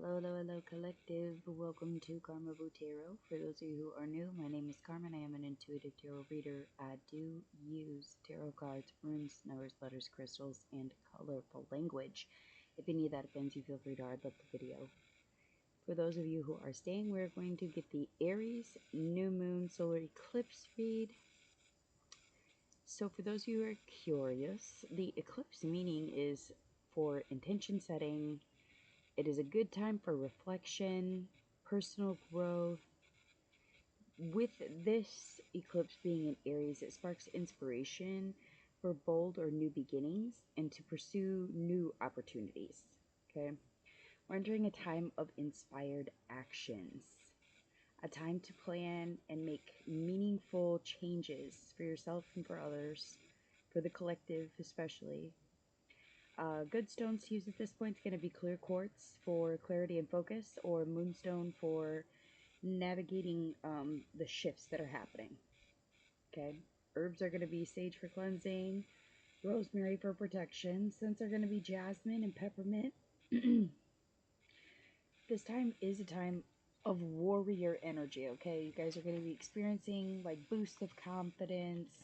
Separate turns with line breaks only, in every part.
Hello, hello, hello, collective. Welcome to Carmaboo Tarot. For those of you who are new, my name is Carmen. I am an intuitive tarot reader. I do use tarot cards, runes, numbers, letters, crystals, and colorful language. If any of that offends you, feel free to hard left the video. For those of you who are staying, we're going to get the Aries new moon solar eclipse read. So for those of you who are curious, the eclipse meaning is for intention setting. It is a good time for reflection, personal growth. With this eclipse being in Aries, it sparks inspiration for bold or new beginnings and to pursue new opportunities. Okay, we're entering a time of inspired actions, a time to plan and make meaningful changes for yourself and for others, for the collective especially. Good stones to use at this point is going to be clear quartz for clarity and focus, or moonstone for navigating the shifts that are happening. Okay, herbs are going to be sage for cleansing, rosemary for protection. Scents are going to be jasmine and peppermint. This time is a time of warrior energy. Okay, you guys are going to be experiencing like boosts of confidence.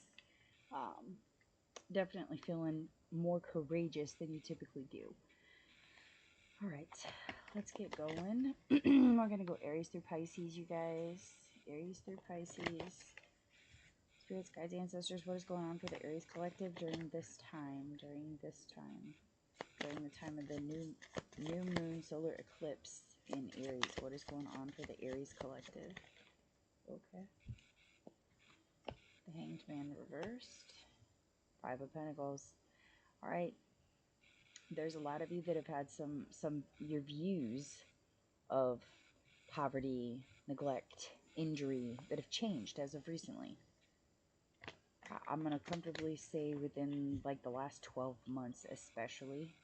Definitely feeling more courageous than you typically do. All right, let's get going. We're going to go Aries through Pisces, you guys. Aries through Pisces. Spirits, guides, ancestors, what is going on for the Aries collective during this time? During the time of the new moon solar eclipse in Aries. What is going on for the Aries collective? Okay. The Hanged Man reversed. Five of Pentacles. All right. There's a lot of you that have had your views of poverty, neglect, injury that have changed as of recently. I'm going to comfortably say within like the last 12 months especially.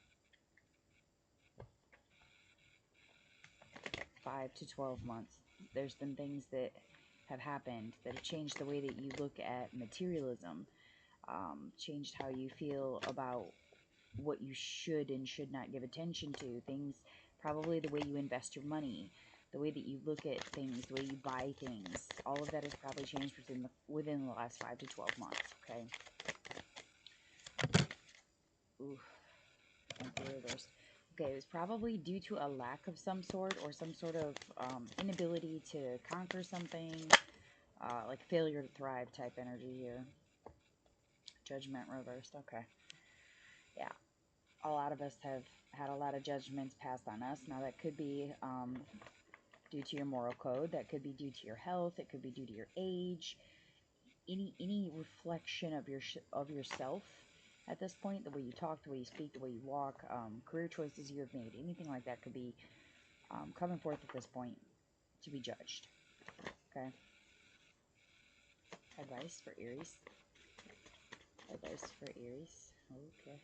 5 to 12 months. There's been things that have happened that have changed the way that you look at materialism. Changed how you feel about what you should and should not give attention to. Things, probably the way you invest your money, the way that you look at things, the way you buy things. All of that has probably changed within the last 5 to 12 months, okay? Ooh, reversed. Okay, it was probably due to a lack of some sort or some sort of inability to conquer something, like failure to thrive type energy here. Judgment reversed, okay. Yeah, a lot of us have had a lot of judgments passed on us. Now that could be due to your moral code, that could be due to your health, it could be due to your age, any reflection of yourself at this point, the way you talk, the way you speak, the way you walk, career choices you have made, anything like that could be coming forth at this point to be judged. Okay. Advice for Aries. Advice for Aries. Okay.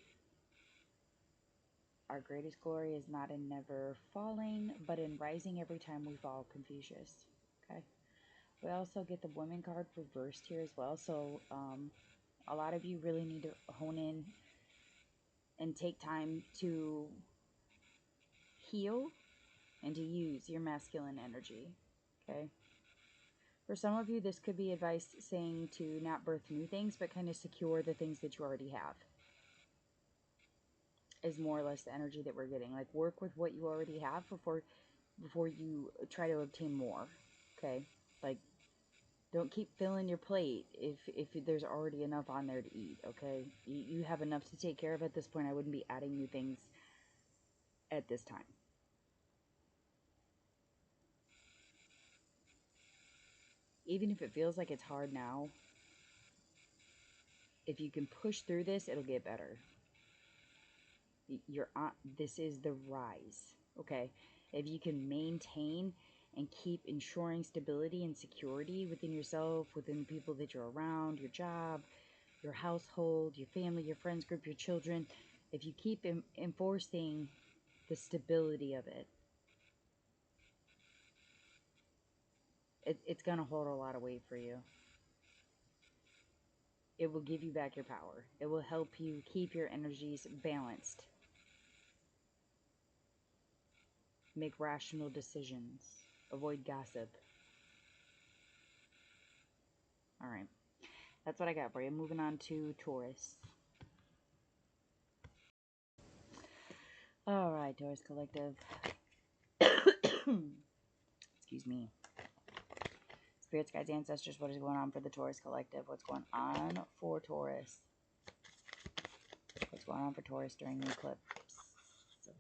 Our greatest glory is not in never falling, but in rising every time we fall. Confucius. Okay. We also get the woman card reversed here as well. So a lot of you really need to hone in and take time to heal and to use your masculine energy. Okay. For some of you, this could be advice saying to not birth new things, but kind of secure the things that you already have. Is more or less the energy that we're getting. Like, work with what you already have before you try to obtain more. Okay? Like, don't keep filling your plate if there's already enough on there to eat. Okay? You have enough to take care of at this point. I wouldn't be adding new things at this time. Even if it feels like it's hard now, if you can push through this, it'll get better. This is the rise. Okay? If you can maintain and keep ensuring stability and security within yourself, within the people that you're around, your job, your household, your family, your friends group, your children, if you keep enforcing the stability of it, it's going to hold a lot of weight for you. It will give you back your power. It will help you keep your energies balanced. Make rational decisions. Avoid gossip. Alright. That's what I got for you. Moving on to Taurus. Alright, Taurus Collective. Excuse me. Spirits, guides, ancestors, what is going on for the Taurus Collective? What's going on for Taurus? What's going on for Taurus during the eclipse? Okay.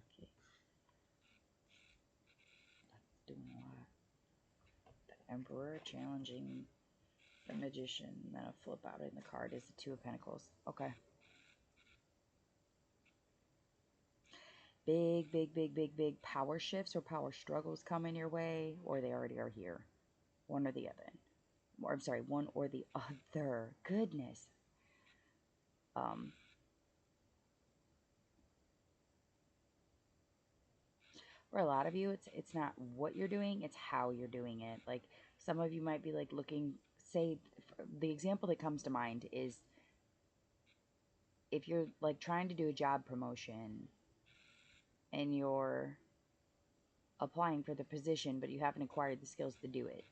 That's doing a lot. The Emperor challenging the Magician. Then a flip out in the card is the Two of Pentacles. Okay. Big power shifts or power struggles coming your way, or they already are here. One or the other. Or, I'm sorry, one or the other. Goodness. For a lot of you, it's not what you're doing, it's how you're doing it. Like, some of you might be like looking, say, the example that comes to mind is if you're like trying to do a job promotion and you're applying for the position, but you haven't acquired the skills to do it.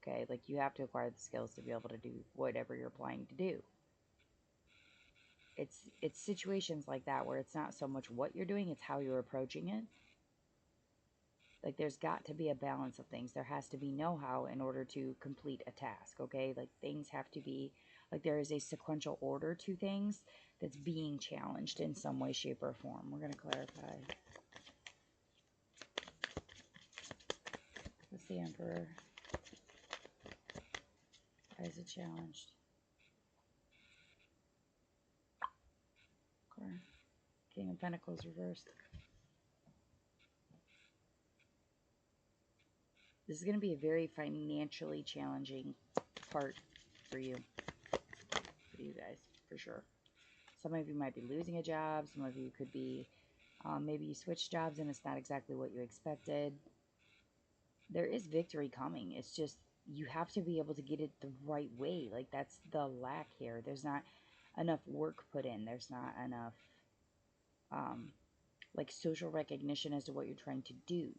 Okay, like you have to acquire the skills to be able to do whatever you're applying to do. It's situations like that where it's not so much what you're doing, it's how you're approaching it. Like, there's got to be a balance of things. There has to be know-how in order to complete a task, okay? Like, things have to be, like, there is a sequential order to things that's being challenged in some way, shape, or form. We're going to clarify. What's the Emperor? Why is it challenged? Okay. King of Pentacles reversed. This is going to be a very financially challenging part for you guys, for sure. Some of you might be losing a job. Some of you could be, maybe you switched jobs and it's not exactly what you expected. There is victory coming. It's just, you have to be able to get it the right way. Like, that's the lack here. There's not enough work put in. There's not enough, like, social recognition as to what you're trying to do.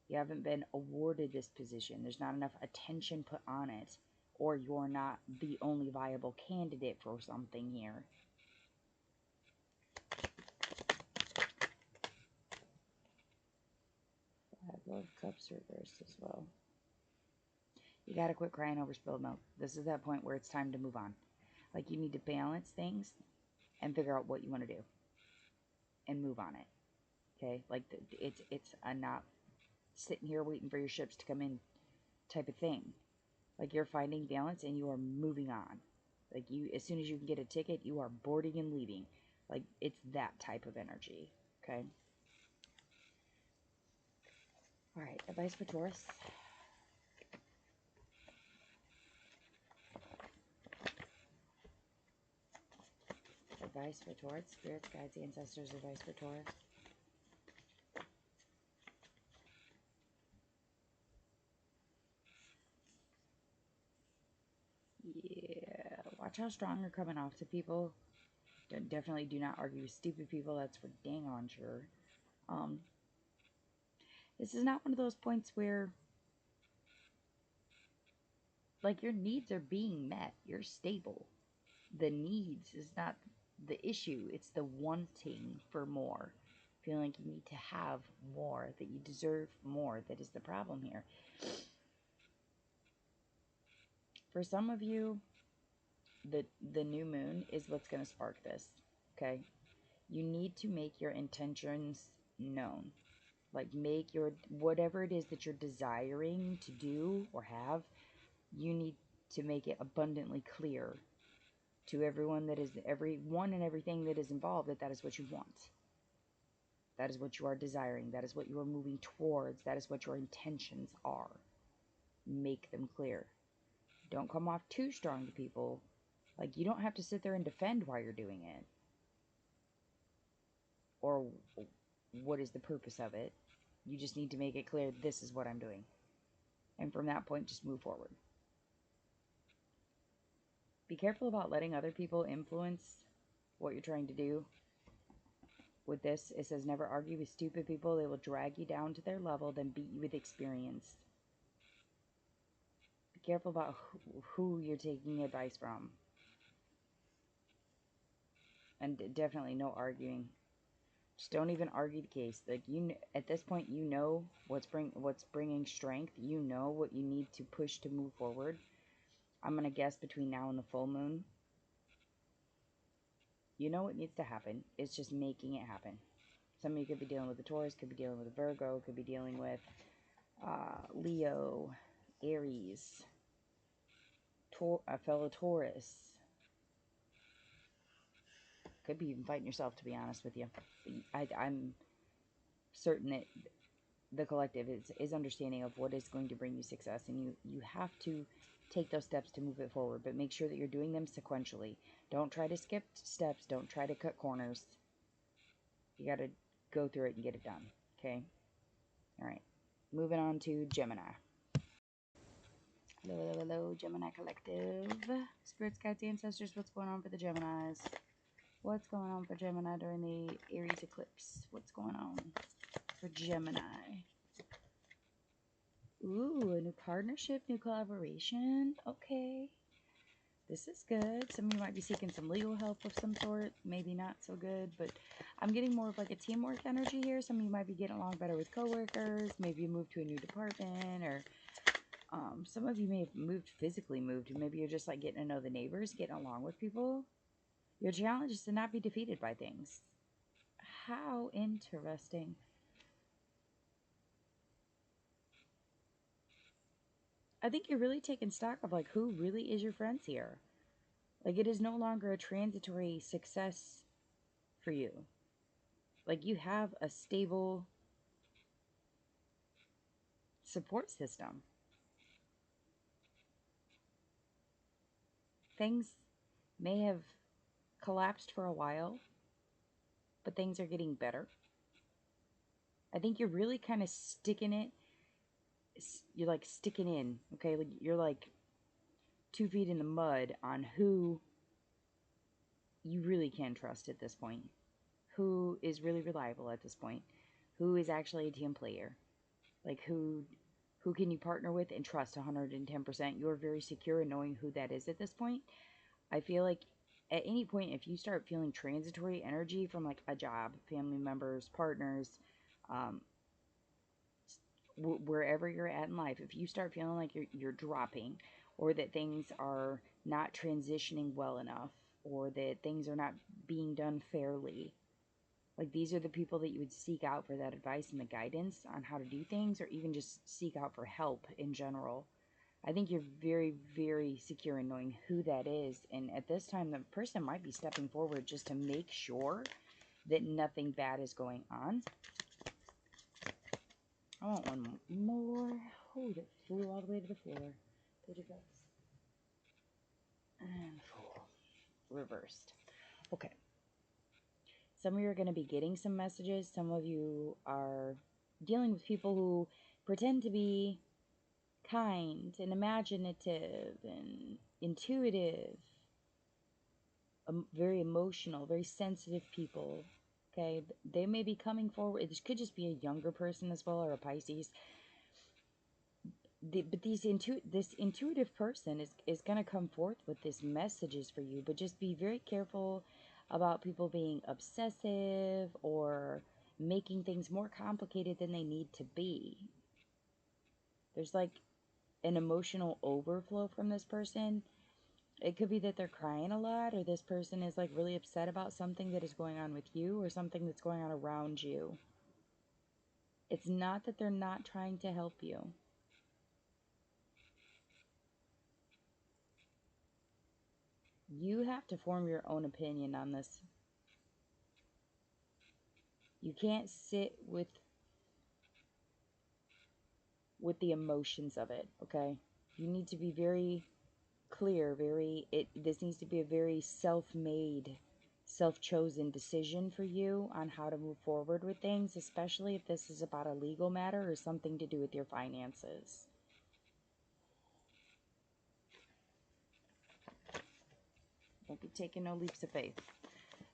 You haven't been awarded this position. There's not enough attention put on it, or you're not the only viable candidate for something here. Five of Cups reversed as well. You gotta quit crying over spilled milk. This is that point where it's time to move on. Like, you need to balance things and figure out what you want to do and move on it. Okay? Like, it's a not sitting here waiting for your ships to come in type of thing. Like, you're finding balance and you are moving on. Like, you, as soon as you can get a ticket, you are boarding and leaving. Like, it's that type of energy. Okay? Alright, advice for Taurus. Advice for Taurus. Spirits, guides, ancestors, advice for Taurus. Yeah, watch how strong you're coming off to people. Definitely do not argue with stupid people. That's for dang on sure. This is not one of those points where, like, your needs are being met. You're stable. The needs is not the issue. It's the wanting for more. Feeling like you need to have more, that you deserve more. That is the problem here. For some of you, the new moon is what's going to spark this, okay? You need to make your intentions known. Like, make your, whatever it is that you're desiring to do or have, you need to make it abundantly clear to everyone that is, everyone and everything that is involved, that that is what you want. That is what you are desiring. That is what you are moving towards. That is what your intentions are. Make them clear. Don't come off too strong to people. Like, you don't have to sit there and defend why you're doing it. Or what is the purpose of it. You just need to make it clear, this is what I'm doing. And from that point, just move forward. Be careful about letting other people influence what you're trying to do with this, it says never argue with stupid people. They will drag you down to their level, then beat you with experience. Be careful about who you're taking advice from. And definitely no arguing. Just don't even argue the case. Like, at this point, you know what's bringing strength. You know what you need to push to move forward. I'm gonna guess between now and the full moon, you know what needs to happen. It's just making it happen. Some of you could be dealing with a Taurus, could be dealing with a Virgo, could be dealing with Leo, Aries, a fellow Taurus. Could be even fighting yourself, to be honest with you. I'm certain that the collective is understanding of what is going to bring you success, and you have to take those steps to move it forward, but make sure that you're doing them sequentially. Don't try to skip steps. Don't try to cut corners. You got to go through it and get it done, okay? All right. Moving on to Gemini. Hello, hello, hello, Gemini Collective. Spirits, guides, ancestors, what's going on for the Geminis? What's going on for Gemini during the Aries eclipse? What's going on for Gemini? Ooh, a new partnership, new collaboration. Okay. This is good. Some of you might be seeking some legal help of some sort. Maybe not so good, but I'm getting more of like a teamwork energy here. Some of you might be getting along better with coworkers. Maybe you moved to a new department, or some of you may have physically moved. Maybe you're just like getting to know the neighbors, getting along with people. Your challenge is to not be defeated by things. How interesting. I think you're really taking stock of like who really is your friends here. Like, it is no longer a transitory success for you. Like, you have a stable support system. Things may have collapsed for a while, but things are getting better. I think you're really kind of sticking it. You're like sticking in, okay? Like, you're like 2 feet in the mud on who you really can trust at this point. Who is really reliable at this point. Who is actually a team player. Like, who can you partner with and trust 110%? You're very secure in knowing who that is at this point. I feel like at any point, if you start feeling transitory energy from like a job, family members, partners, wherever you're at in life, if you start feeling like you're dropping, or that things are not transitioning well enough, or that things are not being done fairly, like, these are the people that you would seek out for that advice and the guidance on how to do things, or even just seek out for help in general. I think you're very, very secure in knowing who that is. And at this time, the person might be stepping forward just to make sure that nothing bad is going on. I want one more. Oh, that flew all the way to the floor. There it goes. And fool. Reversed. Okay. Some of you are going to be getting some messages. Some of you are dealing with people who pretend to be kind and imaginative and intuitive, very emotional, very sensitive people. Okay, they may be coming forward. This could just be a younger person as well, or a Pisces. But this intuitive person is going to come forth with this messages for you. But just be very careful about people being obsessive or making things more complicated than they need to be. There's like an emotional overflow from this person. It could be that they're crying a lot, or this person is like really upset about something that is going on with you, or something that's going on around you. It's not that they're not trying to help you. You have to form your own opinion on this. You can't sit with the emotions of it, okay? You need to be very clear, this needs to be a very self-made, self-chosen decision for you on how to move forward with things, especially if this is about a legal matter or something to do with your finances. Don't be taking no leaps of faith.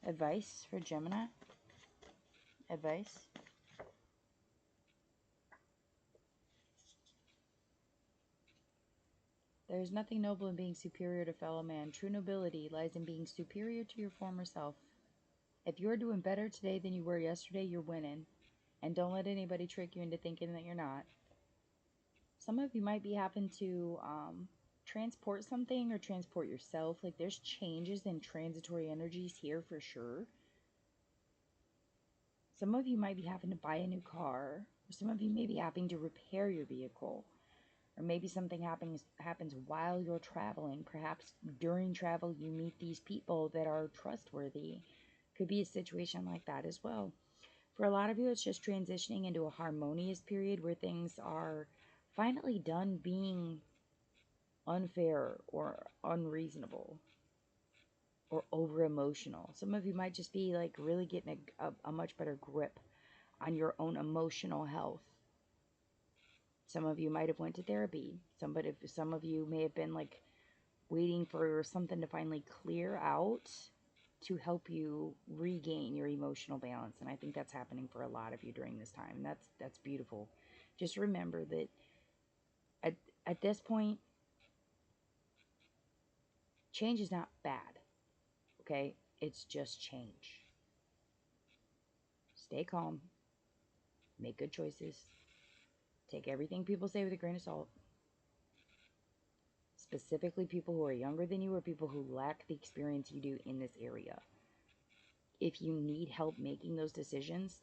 Advice for Gemini? Advice? There is nothing noble in being superior to fellow man. True nobility lies in being superior to your former self. If you're doing better today than you were yesterday, you're winning. And don't let anybody trick you into thinking that you're not. Some of you might be having to transport something or transport yourself. Like there's changes in transitory energies here for sure. Some of you might be having to buy a new car. Or some of you may be having to repair your vehicle. Or maybe something happens while you're traveling. Perhaps during travel you meet these people that are trustworthy. Could be a situation like that as well. For a lot of you, it's just transitioning into a harmonious period where things are finally done being unfair or unreasonable or over emotional. Some of you might just be like really getting a much better grip on your own emotional health. Some of you might have went to therapy. Some of you may have been like waiting for something to finally clear out to help you regain your emotional balance. And I think that's happening for a lot of you during this time. That's beautiful. Just remember that at this point, change is not bad. Okay? It's just change. Stay calm. Make good choices. Take everything people say with a grain of salt. Specifically people who are younger than you or people who lack the experience you do in this area. If you need help making those decisions,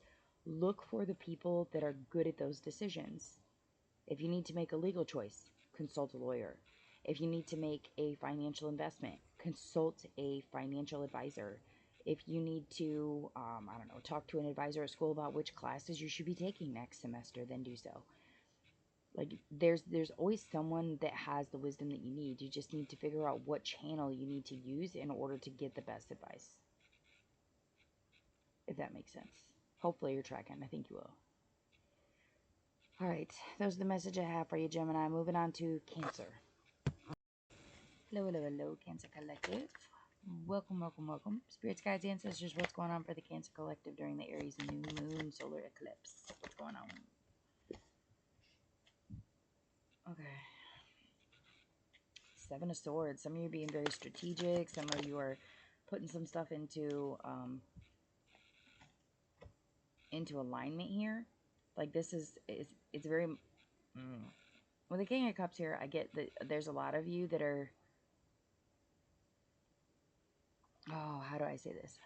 look for the people that are good at those decisions. If you need to make a legal choice, consult a lawyer. If you need to make a financial investment, consult a financial advisor. If you need to, talk to an advisor at school about which classes you should be taking next semester, then do so. Like, there's always someone that has the wisdom that you need. You just need to figure out what channel you need to use in order to get the best advice. If that makes sense. Hopefully you're tracking. I think you will. Alright, those are the message I have for you, Gemini. Moving on to Cancer. Hello, hello, hello, Cancer Collective. Welcome, welcome, welcome. Spirits, guides, ancestors, what's going on for the Cancer Collective during the Aries new moon solar eclipse? What's going on? Okay. Seven of Swords. Some of you are being very strategic. Some of you are putting some stuff into alignment here. Like this it's very... With the King of Cups here, I get that there's a lot of you that are... Oh, how do I say this?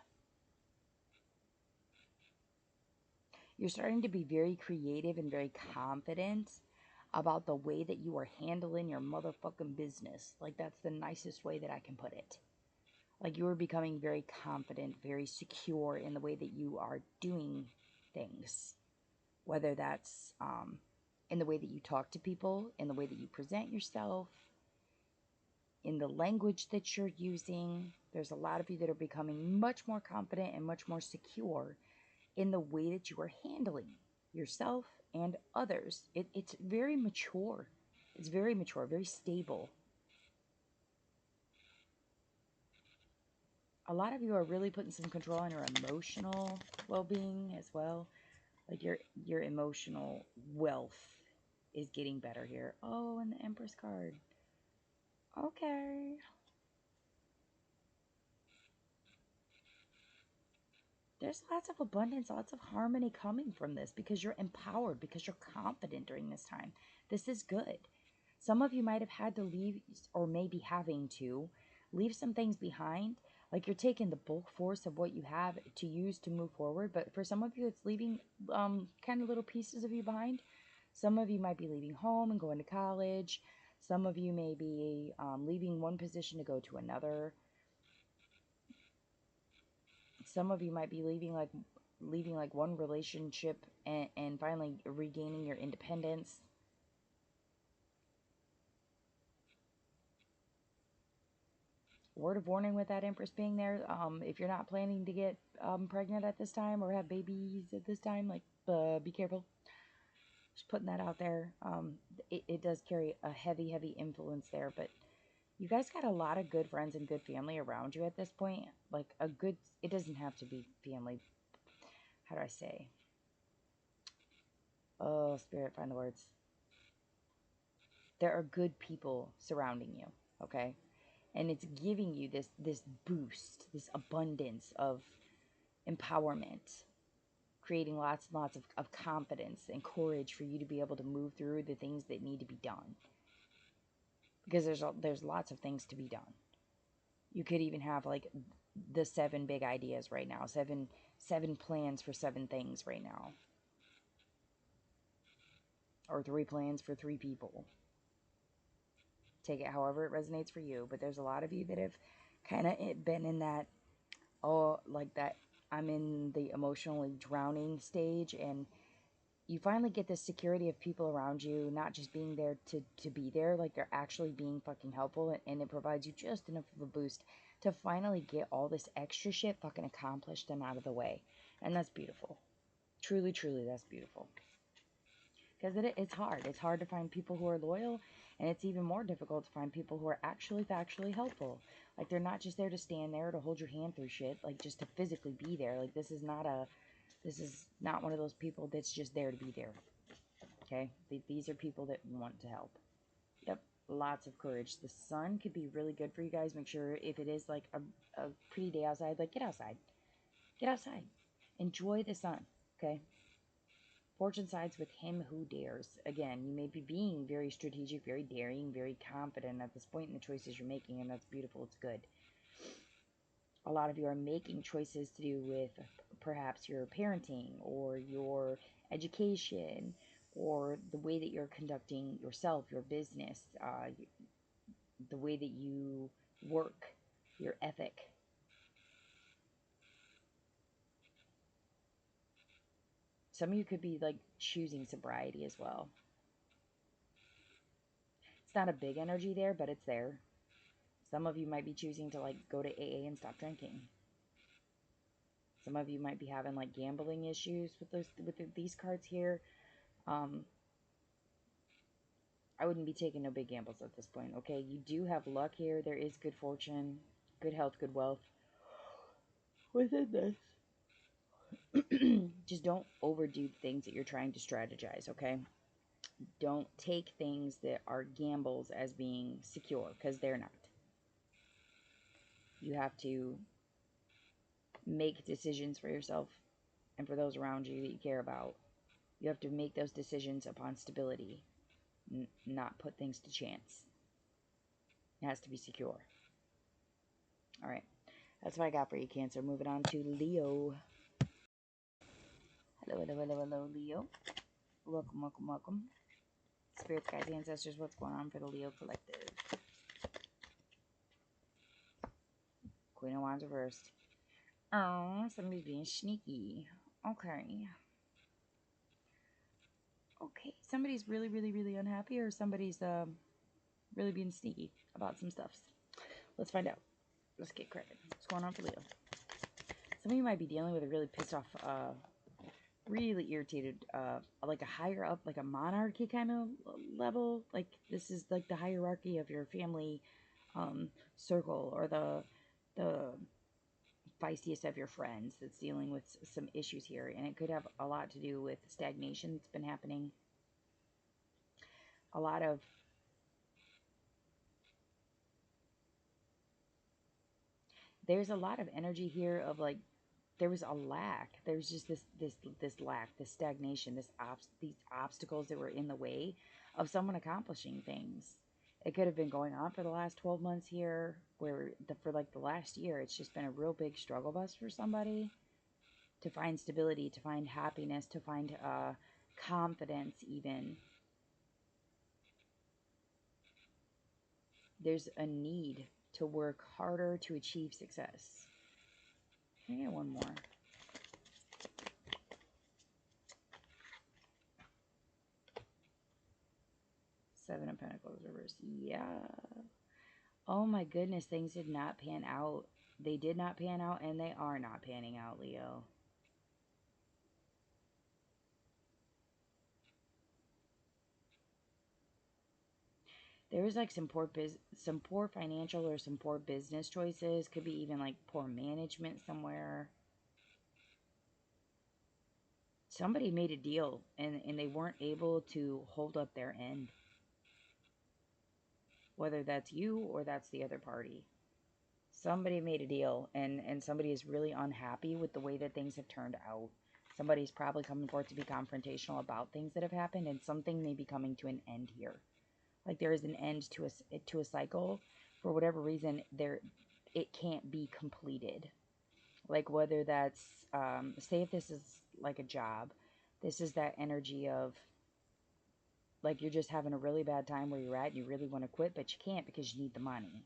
You're starting to be very creative and very confident about the way that you are handling your motherfucking business. Like, that's the nicest way that I can put it. Like, you are becoming very confident, very secure in the way that you are doing things. Whether that's in the way that you talk to people, in the way that you present yourself, in the language that you're using. There's a lot of you that are becoming much more confident and much more secure in the way that you are handling yourself and others. It's very mature. It's very mature, very stable. A lot of you are really putting some control on your emotional well-being as well. Like your emotional wealth is getting better here. Oh, and the Empress card. Okay. There's lots of abundance, lots of harmony coming from this because you're empowered, because you're confident during this time. This is good. Some of you might have had to leave, or maybe having to leave some things behind. Like you're taking the bulk force of what you have to use to move forward. But for some of you, it's leaving kind of little pieces of you behind. Some of you might be leaving home and going to college. Some of you may be leaving one position to go to another. Some of you might be leaving like one relationship and finally regaining your independence. Word of warning with that Empress being there, if you're not planning to get pregnant at this time or have babies at this time, like be careful. Just putting that out there. It does carry a heavy, heavy influence there, but you guys got a lot of good friends and good family around you at this point. Like it doesn't have to be family. how do I say? Oh, Spirit, find the words. There are good people surrounding you, okay? And it's giving you this boost, this abundance of empowerment, creating lots and lots of confidence and courage for you to be able to move through the things that need to be done. Because there's lots of things to be done. You could even have like the 7 big ideas right now, seven plans for 7 things right now, or 3 plans for 3 people. Take it however it resonates for you. But there's a lot of you that have kind of been in that, oh, like that I'm in the emotionally drowning stage, and you finally get this security of people around you not just being there to be there, like they're actually being fucking helpful, and it provides you just enough of a boost to finally get all this extra shit fucking accomplished and out of the way. And that's beautiful. Truly, truly, that's beautiful. Because it's hard. It's hard to find people who are loyal, and it's even more difficult to find people who are actually factually helpful. Like, they're not just there to stand there to hold your hand through shit, like, just to physically be there. Like, this is not one of those people that's just there to be there. Okay? These are people that want to help. Yep. Lots of courage. The sun could be really good for you guys. Make sure if it is, like, a pretty day outside, like, get outside. Get outside. Enjoy the sun. Okay? Fortune sides with him who dares. Again, you may be being very strategic, very daring, very confident at this point in the choices you're making, and that's beautiful. It's good. A lot of you are making choices to do with perhaps your parenting or your education or the way that you're conducting yourself, your business, the way that you work, your ethic. Some of you could be like choosing sobriety as well. It's not a big energy there, but it's there. Some of you might be choosing to like go to AA and stop drinking. Some of you might be having like gambling issues with these cards here. I wouldn't be taking no big gambles at this point, okay? You do have luck here. There is good fortune, good health, good wealth within this. Just don't overdo the things that you're trying to strategize, okay? Don't take things that are gambles as being secure, because they're not. You have to make decisions for yourself and for those around you that you care about. You have to make those decisions upon stability, not put things to chance. It has to be secure. All right. That's what I got for you, Cancer. Moving on to Leo. Hello, hello, hello, hello, Leo. Welcome, welcome, welcome. Spirits, guides, ancestors, what's going on for the Leo collective? Queen of Wands reversed. Oh, somebody's being sneaky. Okay. Okay, somebody's really, really, really unhappy, or somebody's really being sneaky about some stuff. Let's find out. Let's get cracking. What's going on for Leo? Some of you might be dealing with a really pissed off, really irritated, like a higher up, like a monarchy kind of level. Like, this is like the hierarchy of your family circle, or the feistiest of your friends that's dealing with some issues here. And it could have a lot to do with stagnation that's been happening. A lot of there's a lot of energy here of like there was a lack. There's just this lack, this stagnation, these obstacles that were in the way of someone accomplishing things. It could have been going on for the last 12 months here, where for like the last year, it's just been a real big struggle bus for somebody to find stability, to find happiness, to find confidence even. There's a need to work harder to achieve success. Can I get one more? Seven of Pentacles reverse. Yeah. Oh my goodness, things did not pan out. They did not pan out, and they are not panning out, Leo. There was like some poor financial or some poor business choices. Could be even like poor management somewhere. somebody made a deal and they weren't able to hold up their end. Whether that's you or that's the other party. Somebody made a deal and somebody is really unhappy with the way that things have turned out. Somebody's probably coming forth to be confrontational about things that have happened, and something may be coming to an end here. Like there is an end to a cycle. For whatever reason, it can't be completed. Like whether that's, say if this is like a job, this is that energy of like you're just having a really bad time where you're at and you really want to quit, but you can't because you need the money.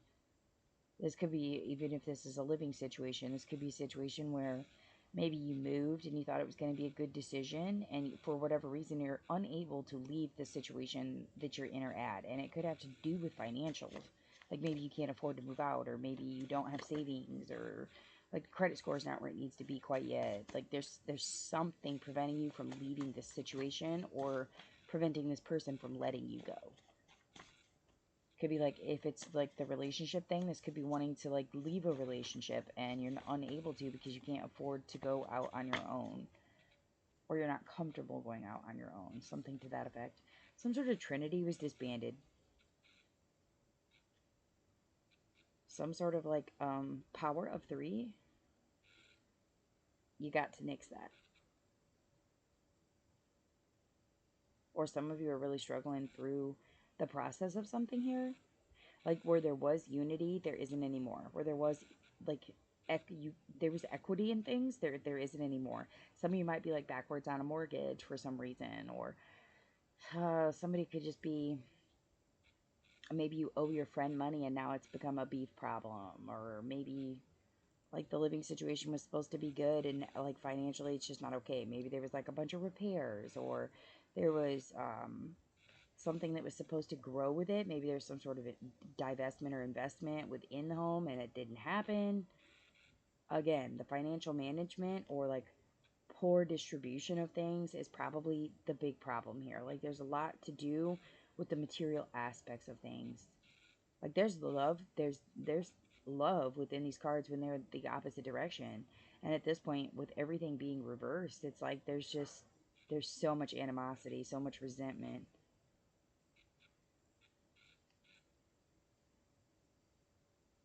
This could be, even if this is a living situation, this could be a situation where maybe you moved and you thought it was going to be a good decision, and for whatever reason, you're unable to leave the situation that you're in or at. And it could have to do with financials. Like maybe you can't afford to move out, or maybe you don't have savings, or like the credit score is not where it needs to be quite yet. Like there's something preventing you from leaving this situation or preventing this person from letting you go. Could be like, if it's like the relationship thing, this could be wanting to like leave a relationship and you're unable to because you can't afford to go out on your own, or you're not comfortable going out on your own, something to that effect. Some sort of trinity was disbanded. Some sort of like power of 3. You got to nix that. Or some of you are really struggling through the process of something here. Like where there was unity, there isn't anymore. Where there was like there was equity in things, there isn't anymore. Some of you might be like backwards on a mortgage for some reason, or somebody could just be, maybe you owe your friend money and now it's become a beef problem, or maybe like the living situation was supposed to be good and like financially it's just not okay. Maybe there was like a bunch of repairs, or there was something that was supposed to grow with it. Maybe there's some sort of divestment or investment within the home and it didn't happen. Again, the financial management or like poor distribution of things is probably the big problem here. Like there's a lot to do with the material aspects of things. Like there's there's love within these cards when they're the opposite direction. And at this point, with everything being reversed, it's like there's so much animosity, so much resentment.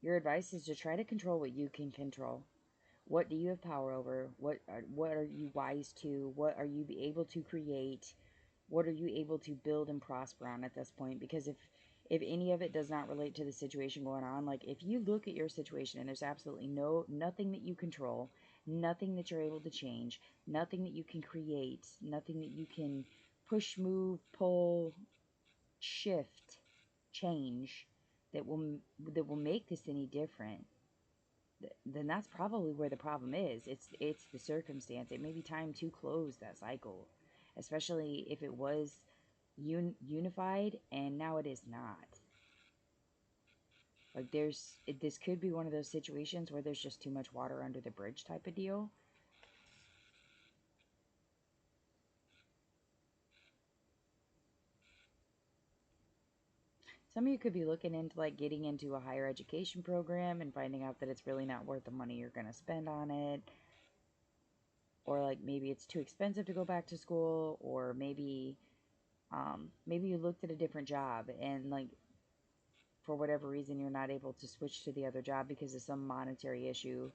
Your advice is to try to control what you can control. What do you have power over? What are you wise to? What are you able to create? What are you able to build and prosper on at this point? Because if any of it does not relate to the situation going on, like if you look at your situation and there's absolutely nothing that you control, nothing that you're able to change, nothing that you can create, nothing that you can push, move, pull, shift, change that will make this any different, then that's probably where the problem is. It's the circumstance. It may be time to close that cycle, especially if it was unified and now it is not. Like this could be one of those situations where there's just too much water under the bridge type of deal. Some of you could be looking into like getting into a higher education program and finding out that it's really not worth the money you're going to spend on it. Or like maybe it's too expensive to go back to school, or maybe maybe you looked at a different job and like for whatever reason you're not able to switch to the other job because of some monetary issue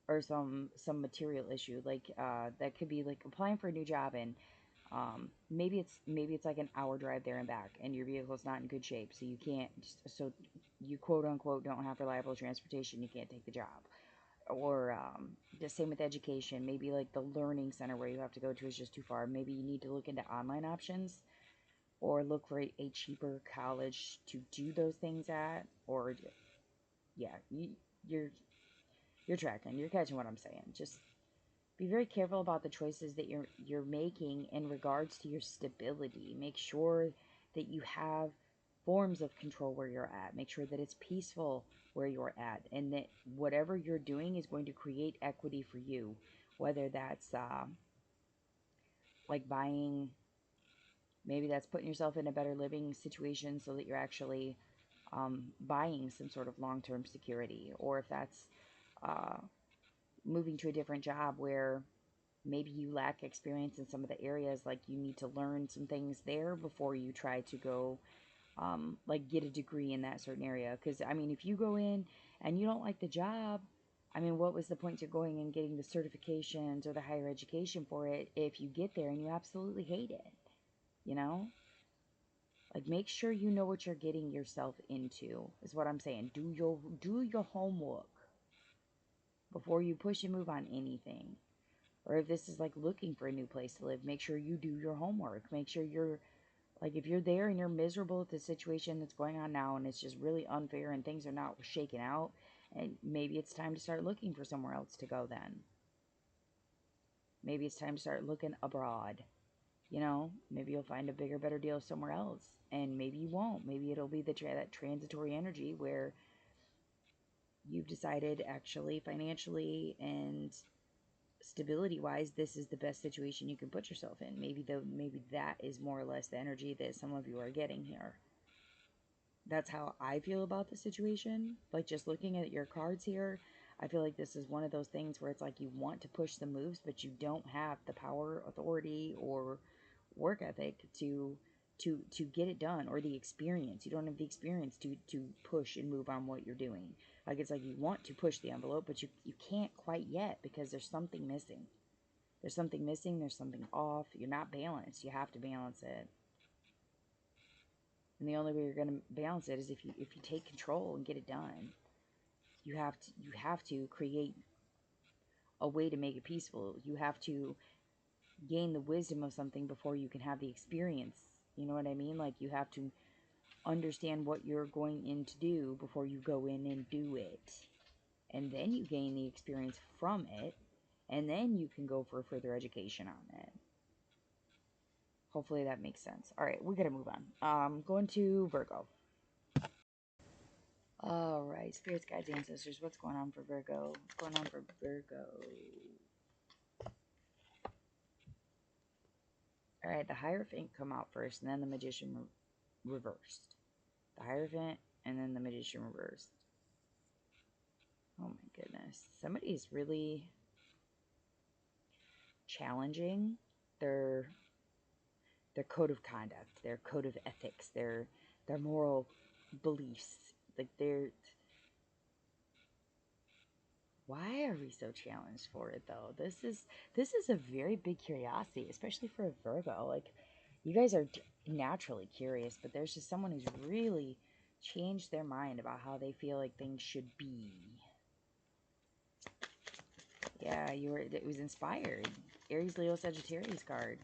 or some material issue. Like that could be like applying for a new job, and maybe it's like an hour drive there and back, and your vehicle's not in good shape, so you can't, so you quote unquote don't have reliable transportation, you can't take the job. Or the same with education. Maybe like the learning center where you have to go to is just too far. Maybe you need to look into online options, or look for a cheaper college to do those things at. Or yeah, you're tracking, you're catching what I'm saying. Just be very careful about the choices that you're making in regards to your stability. Make sure that you have forms of control where you're at. Make sure that it's peaceful where you're at, and that whatever you're doing is going to create equity for you. Whether that's like buying, maybe that's putting yourself in a better living situation so that you're actually buying some sort of long-term security, or if that's moving to a different job where maybe you lack experience in some of the areas, like you need to learn some things there before you try to go, like get a degree in that certain area. Because, I mean, if you go in and you don't like the job, I mean, what was the point to going and getting the certifications or the higher education for it if you get there and you absolutely hate it, you know? Like, make sure you know what you're getting yourself into, is what I'm saying. Do your homework before you push and move on anything. Or if this is like looking for a new place to live, make sure you do your homework. Make sure you're, like, if you're there and you're miserable at the situation that's going on now and it's just really unfair and things are not shaking out, and maybe it's time to start looking for somewhere else to go then. Maybe it's time to start looking abroad. You know, maybe you'll find a bigger, better deal somewhere else. And maybe you won't. Maybe it'll be that transitory energy where you've decided, actually, financially and stability-wise, this is the best situation you can put yourself in. Maybe that is more or less the energy that some of you are getting here. That's how I feel about the situation. Like, just looking at your cards here, I feel like this is one of those things where it's like you want to push the moves, but you don't have the power, authority, or work ethic to get it done, or the experience. You don't have the experience to push and move on what you're doing. Like, it's like you want to push the envelope, but you can't quite yet because there's something missing. There's something missing. There's something off. You're not balanced. You have to balance it. And the only way you're going to balance it is if you take control and get it done. You have to create a way to make it peaceful. You have to gain the wisdom of something before you can have the experience. You know what I mean? Like, you have to understand what you're going in to do before you go in and do it. And then you gain the experience from it. And then you can go for further education on it. Hopefully that makes sense. All right, we got to move on. Going to Virgo. All right, spirits, guides, ancestors, what's going on for Virgo? What's going on for Virgo? All right, the Hierophant come out first, and then the Magician reversed. The Hierophant, and then the Magician reversed. Oh my goodness. Somebody's really challenging their code of conduct, their code of ethics, their moral beliefs. Like, why are we so challenged for it, though? This is a very big curiosity, especially for a Virgo. Like, you guys are naturally curious, but there's just someone who's really changed their mind about how they feel like things should be. Yeah, it was inspired. Aries, Leo, Sagittarius card.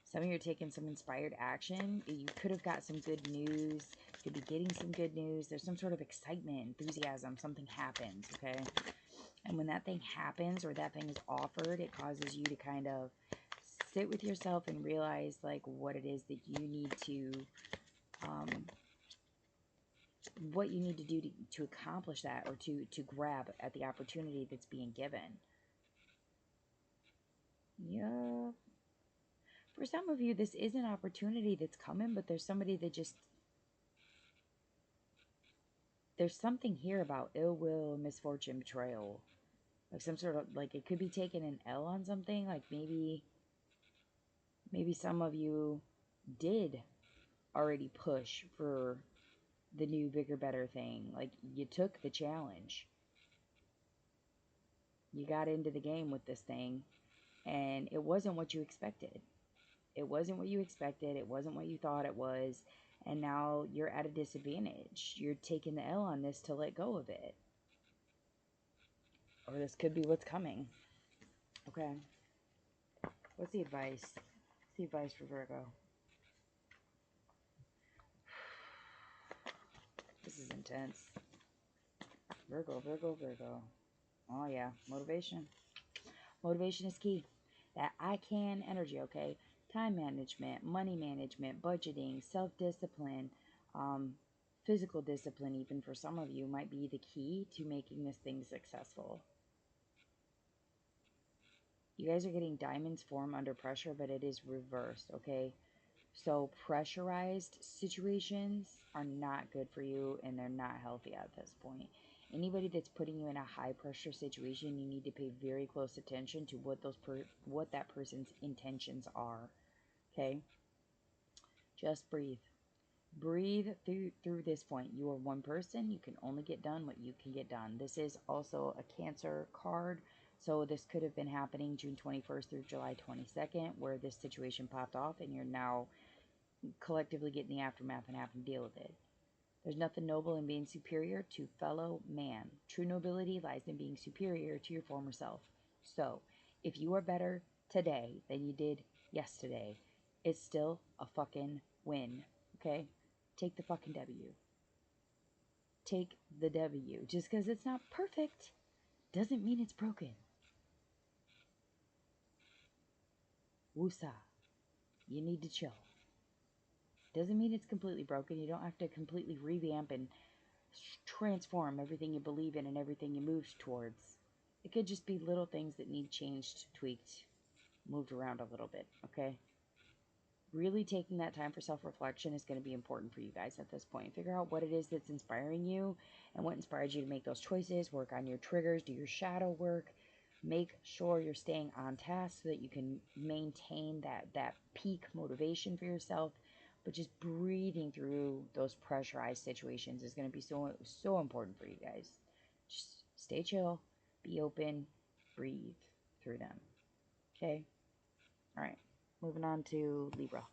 Some of you are taking some inspired action. You could have got some good news. You could be getting some good news. There's some sort of excitement, enthusiasm. Something happens, okay? And when that thing happens, or that thing is offered, it causes you to kind of sit with yourself and realize, like, what it is that you need to, what you need to do to accomplish that, or to grab at the opportunity that's being given. Yeah. For some of you, this is an opportunity that's coming, but there's somebody that just, there's something here about ill will, misfortune, betrayal. Like, some sort of, like, it could be taking an L on something. Like, maybe some of you did already push for the new, bigger, better thing. Like, you took the challenge. You got into the game with this thing, and it wasn't what you expected. It wasn't what you expected. It wasn't what you thought it was. And now you're at a disadvantage. You're taking the L on this to let go of it. Or this could be what's coming. Okay. What's the advice? What's the advice for Virgo? This is intense. Virgo, Virgo, Virgo. Oh, yeah. Motivation. Motivation is key. That I can energy, okay? Time management, money management, budgeting, self-discipline, physical discipline, even for some of you, might be the key to making this thing successful. You guys are getting diamonds form under pressure, but it is reversed, okay? So pressurized situations are not good for you, and they're not healthy at this point. Anybody that's putting you in a high pressure situation, you need to pay very close attention to what that person's intentions are. Okay? Just breathe. Breathe through this point. You are one person. You can only get done what you can get done. This is also a Cancer card. So this could have been happening June 21st through July 22nd, where this situation popped off, and you're now collectively getting the aftermath and having to deal with it. There's nothing noble in being superior to fellow man. True nobility lies in being superior to your former self. So, if you are better today than you did yesterday, it's still a fucking win, okay? Take the fucking W. Take the W. Just because it's not perfect doesn't mean it's broken. Woosah. You need to chill. Doesn't mean it's completely broken. You don't have to completely revamp and transform everything you believe in and everything you move towards. It could just be little things that need changed, tweaked, moved around a little bit, okay? Really taking that time for self-reflection is going to be important for you guys at this point. Figure out what it is that's inspiring you and what inspired you to make those choices. Work on your triggers, do your shadow work. Make sure you're staying on task so that you can maintain that peak motivation for yourself. But just breathing through those pressurized situations is going to be so important for you guys. Just stay chill, be open, breathe through them. Okay? All right. Moving on to Libra.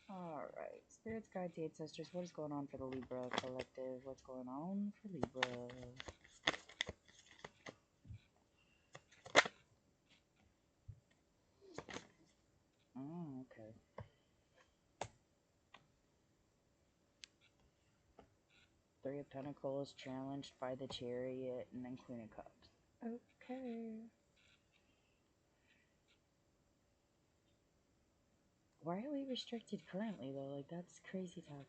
All right. Spirits, guides, ancestors, what is going on for the Libra collective? What's going on for Libra? Oh, okay. Three of Pentacles challenged by the Chariot and then Queen of Cups. Okay. Why are we restricted currently, though? Like, that's crazy talk.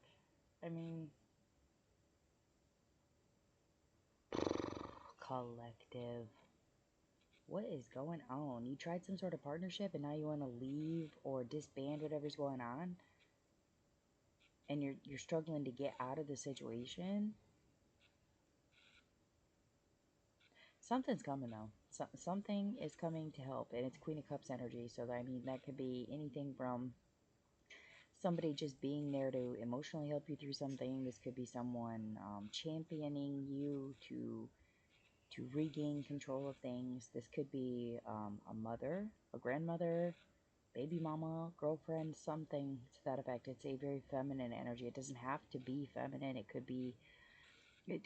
I mean... Collective. What is going on? You tried some sort of partnership and now you want to leave or disband whatever's going on? And you're struggling to get out of the situation? Something's coming, though. Something is coming to help, and it's Queen of Cups energy. So, I mean, that could be anything from somebody just being there to emotionally help you through something. This could be someone championing you to regain control of things. This could be a mother, a grandmother, baby mama, girlfriend, something to that effect. It's a very feminine energy. It doesn't have to be feminine. It could be,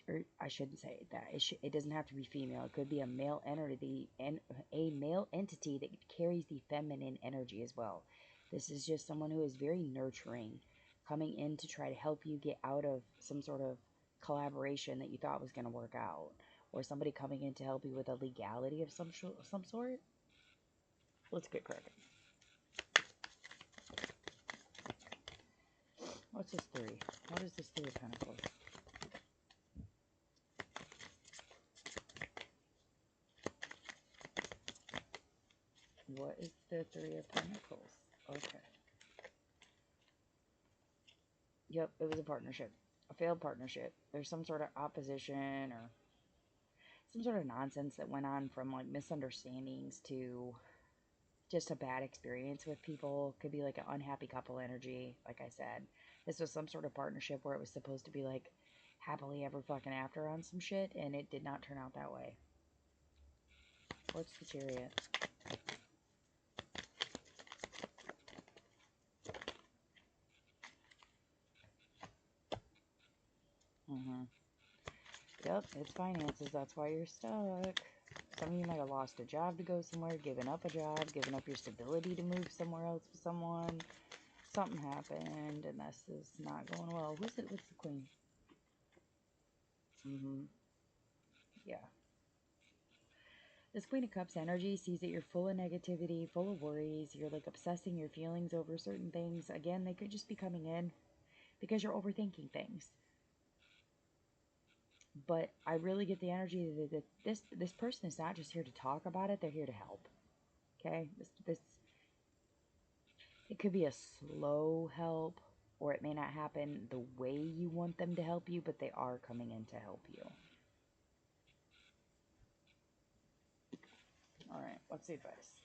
or I shouldn't say that. It doesn't have to be female. It could be a male entity, and a male entity that carries the feminine energy as well. This is just someone who is very nurturing, coming in to try to help you get out of some sort of collaboration that you thought was going to work out, or somebody coming in to help you with a legality of some sort. Let's get cracking. What's this three? What is this Three of Pentacles? What is the Three of Pentacles? Okay. Yep, it was a partnership. A failed partnership. There's some sort of opposition or some sort of nonsense that went on, from like misunderstandings to just a bad experience with people. Could be like an unhappy couple energy. Like I said, this was some sort of partnership where it was supposed to be like happily ever fucking after on some shit, and it did not turn out that way. What's the Chariot? Yep, it's finances. That's why you're stuck. Some of you might have lost a job to go somewhere, given up a job, given up your stability to move somewhere else with someone. Something happened, and this is not going well. Who's it? What's the Queen? Yeah. This Queen of Cups energy sees that you're full of negativity, full of worries. You're like obsessing your feelings over certain things. Again, they could just be coming in because you're overthinking things. But I really get the energy that this person is not just here to talk about it, they're here to help. Okay? This it could be a slow help, or it may not happen the way you want them to help you, but they are coming in to help you. All right, what's the advice?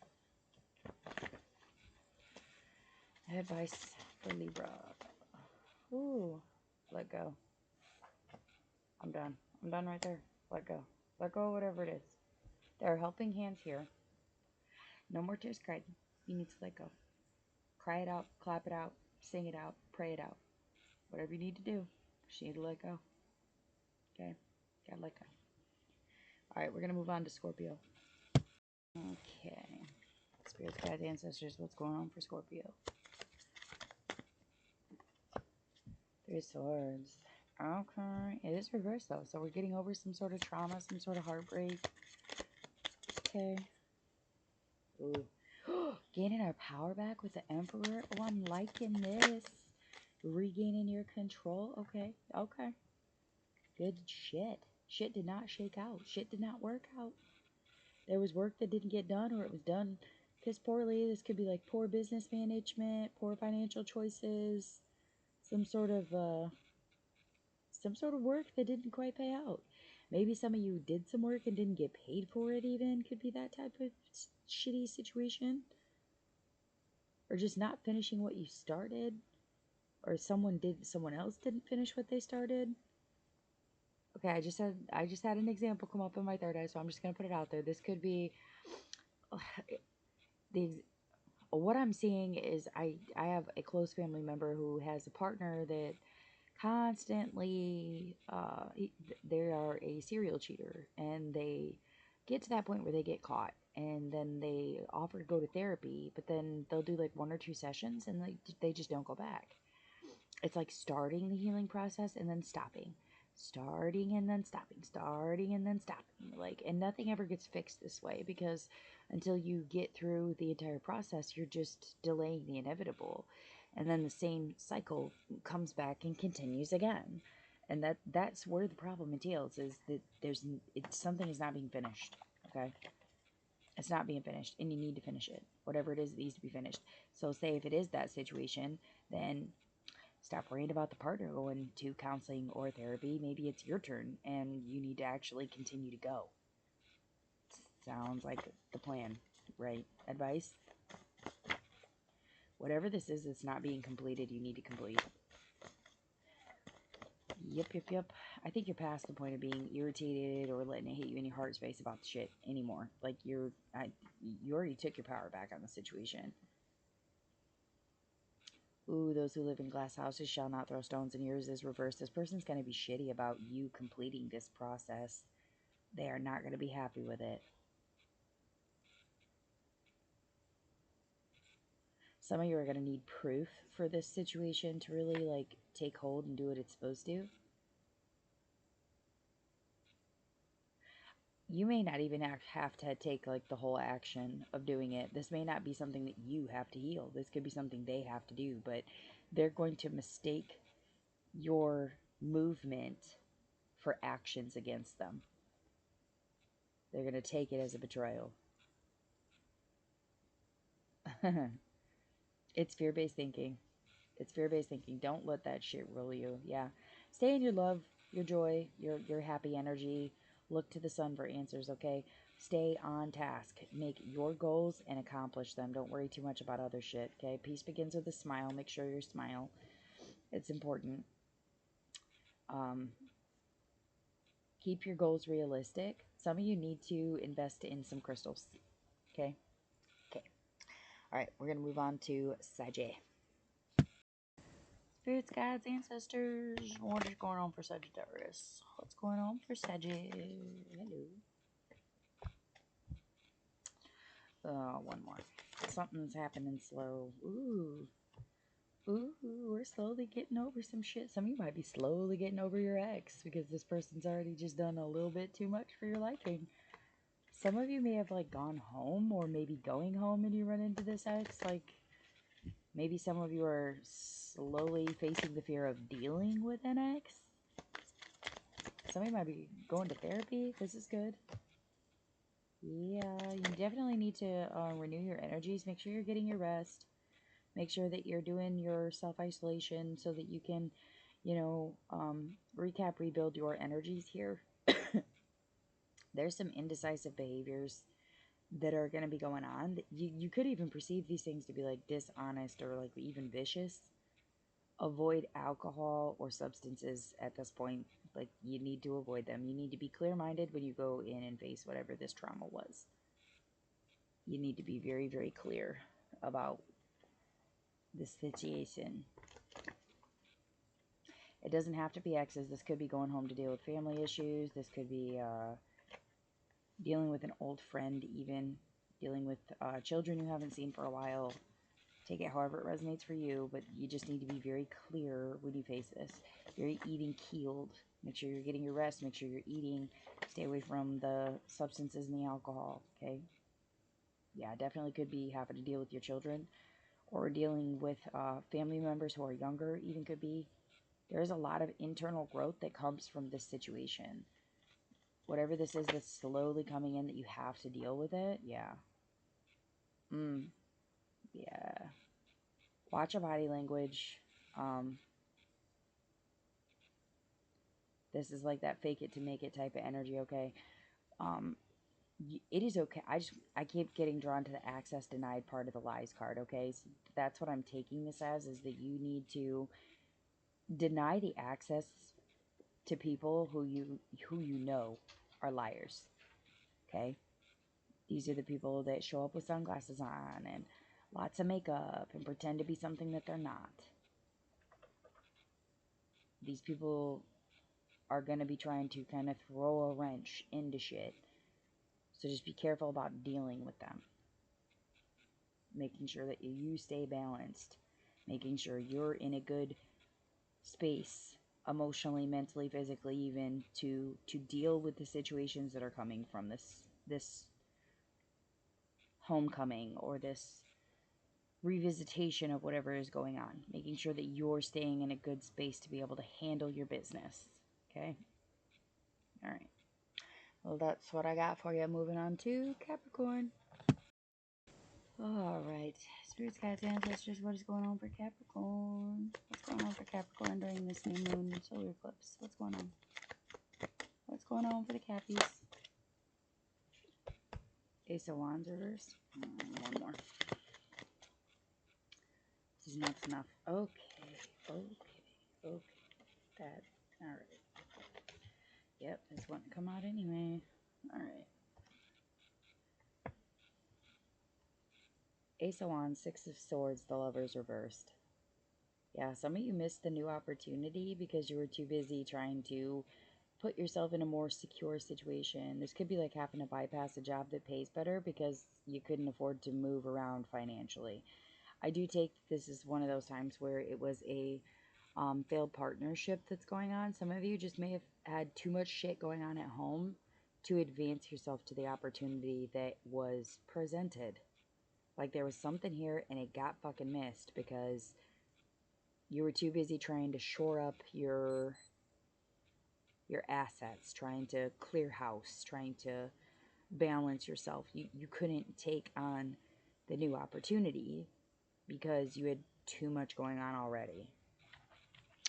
Advice for Libra. Ooh, let go. I'm done. I'm done right there. Let go. Let go of whatever it is. There are helping hands here. No more tears cried. You need to let go. Cry it out, clap it out, sing it out, pray it out. Whatever you need to do. Just need to let go. Okay? Gotta let go. Alright, we're gonna move on to Scorpio. Okay. Spirits, guides, ancestors, what's going on for Scorpio? Three of Swords. Okay. It is reversed though, so we're getting over some sort of trauma, some sort of heartbreak. Okay. Ooh. Gaining our power back with the Emperor. Oh, I'm liking this. Regaining your control. Okay. Okay. Good shit. Shit did not shake out. Shit did not work out. There was work that didn't get done, or it was done piss poorly. This could be like poor business management, poor financial choices, some sort of work that didn't quite pay out. Maybe some of you did some work and didn't get paid for it even. Could be that type of shitty situation. Or just not finishing what you started. Or someone else didn't finish what they started. Okay, I just had an example come up in my third eye, so I'm just gonna put it out there. This could be what I'm seeing is I have a close family member who has a partner that constantly they are a serial cheater, and they get to that point where they get caught, and then they offer to go to therapy, but then they'll do like 1 or 2 sessions and they just don't go back. It's like starting the healing process and then stopping, starting and then stopping, starting and then stopping, like, and nothing ever gets fixed this way, because until you get through the entire process, you're just delaying the inevitable. And then the same cycle comes back and continues again. And that's where the problem entails, is that something is not being finished. Okay? It's not being finished, and you need to finish it. Whatever it is, it needs to be finished. So say if it is that situation, then stop worrying about the partner going to counseling or therapy. Maybe it's your turn, and you need to actually continue to go. Sounds like the plan, right? Advice? Whatever this is that's not being completed, you need to complete. Yep. I think you're past the point of being irritated or letting it hit you in your heart space about the shit anymore. Like, you already took your power back on the situation. Ooh, those who live in glass houses shall not throw stones, and yours is reversed. This person's going to be shitty about you completing this process. They are not going to be happy with it. Some of you are going to need proof for this situation to really, like, take hold and do what it's supposed to. You may not even have to take, like, the whole action of doing it. This may not be something that you have to heal. This could be something they have to do, but they're going to mistake your movement for actions against them. They're going to take it as a betrayal. It's fear-based thinking. It's fear-based thinking. Don't let that shit rule you. Yeah. Stay in your love, your joy, your happy energy. Look to the sun for answers, okay? Stay on task. Make your goals and accomplish them. Don't worry too much about other shit, okay? Peace begins with a smile. Make sure you smile. It's important. Keep your goals realistic. Some of you need to invest in some crystals, okay? Okay. All right, we're going to move on to Sagittarius. Spirits, guides, ancestors, what is going on for Sagittarius? What's going on for Sagittarius? Hello. One more. Something's happening slow. Ooh, we're slowly getting over some shit. Some of you might be slowly getting over your ex, because this person's already just done a little bit too much for your liking. Some of you may have, like, gone home, or maybe going home, and you run into this ex. Like, maybe some of you are slowly facing the fear of dealing with an ex. Somebody might be going to therapy. This is good. Yeah, you definitely need to renew your energies. Make sure you're getting your rest. Make sure that you're doing your self-isolation so that you can, you know, rebuild your energies here. There's some indecisive behaviors that are going to be going on. You could even perceive these things to be like dishonest or like even vicious. Avoid alcohol or substances at this point. Like, you need to avoid them. You need to be clear-minded when you go in and face whatever this trauma was. You need to be very, very clear about this situation. It doesn't have to be exes. This could be going home to deal with family issues. This could be dealing with an old friend, even dealing with children you haven't seen for a while. Take it however it resonates for you, but you just need to be very clear when you face this. Very even keeled. Make sure you're getting your rest. Make sure you're eating. Stay away from the substances and the alcohol, okay? Yeah, definitely could be having to deal with your children or dealing with family members who are younger, even could be. There's a lot of internal growth that comes from this situation. Whatever this is that's slowly coming in that you have to deal with it, yeah. Yeah. Watch your body language. This is like that fake it to make it type of energy, okay? It is okay. I keep getting drawn to the access denied part of the lies card, okay? So that's what I'm taking this as, is that you need to deny the access to people who you know are liars, okay? These are the people that show up with sunglasses on and lots of makeup and pretend to be something that they're not. These people are going to be trying to kind of throw a wrench into shit. So just be careful about dealing with them. Making sure that you stay balanced. Making sure you're in a good space, emotionally, mentally, physically, even to deal with the situations that are coming from this homecoming or this revisitation of whatever is going on. Making sure that you're staying in a good space to be able to handle your business. Okay? All right. Well, that's what I got for you. Moving on to Capricorn. All right. Spirits, guides, ancestors, what is going on for Capricorn? What's going on for Capricorn during this new moon solar eclipse? What's going on? What's going on for the Cappies? Ace of Wands reverse. One more. This is not enough. Okay. That. All right. Yep, this wouldn't come out anyway. All right. Ace of Wands, Six of Swords, the Lovers reversed. Yeah, some of you missed the new opportunity because you were too busy trying to put yourself in a more secure situation. This could be like having to bypass a job that pays better because you couldn't afford to move around financially. I do take this as one of those times where it was a failed partnership that's going on. Some of you just may have had too much shit going on at home to advance yourself to the opportunity that was presented. Like, there was something here and it got fucking missed because you were too busy trying to shore up your assets, trying to clear house, trying to balance yourself. You couldn't take on the new opportunity because you had too much going on already.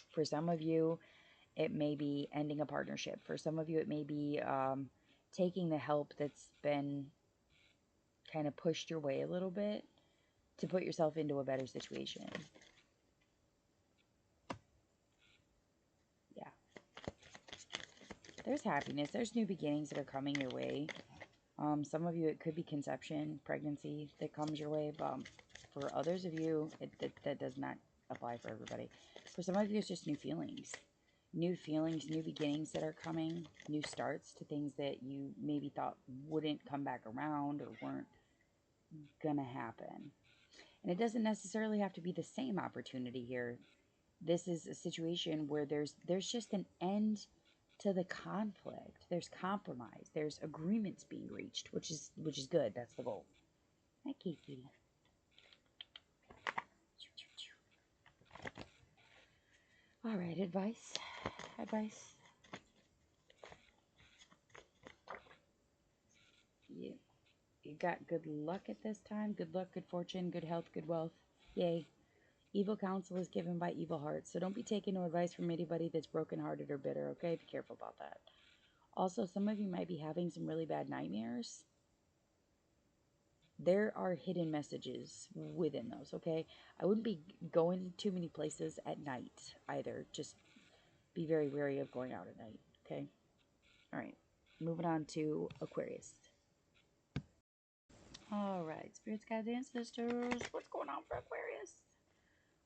For some of you, it may be ending a partnership. For some of you, it may be taking the help that's been kind of pushed your way a little bit to put yourself into a better situation. Yeah. There's happiness. There's new beginnings that are coming your way. Some of you, it could be conception, pregnancy that comes your way. But for others of you, that does not apply for everybody. For some of you, it's just new feelings. New feelings, new beginnings that are coming. New starts to things that you maybe thought wouldn't come back around or weren't going to happen. And it doesn't necessarily have to be the same opportunity here. This is a situation where there's just an end to the conflict. There's compromise. There's agreements being reached, which is good. That's the goal. Hi, Kiki. All right, advice. You got good luck at this time. Good luck, good fortune, good health, good wealth. Yay. Evil counsel is given by evil hearts, so don't be taking no advice from anybody that's brokenhearted or bitter, okay? Be careful about that. Also, some of you might be having some really bad nightmares. There are hidden messages within those, okay? I wouldn't be going too many places at night either. Just be very wary of going out at night, okay? All right, moving on to Aquarius. All right, spirits, guides, ancestors. What's going on for Aquarius?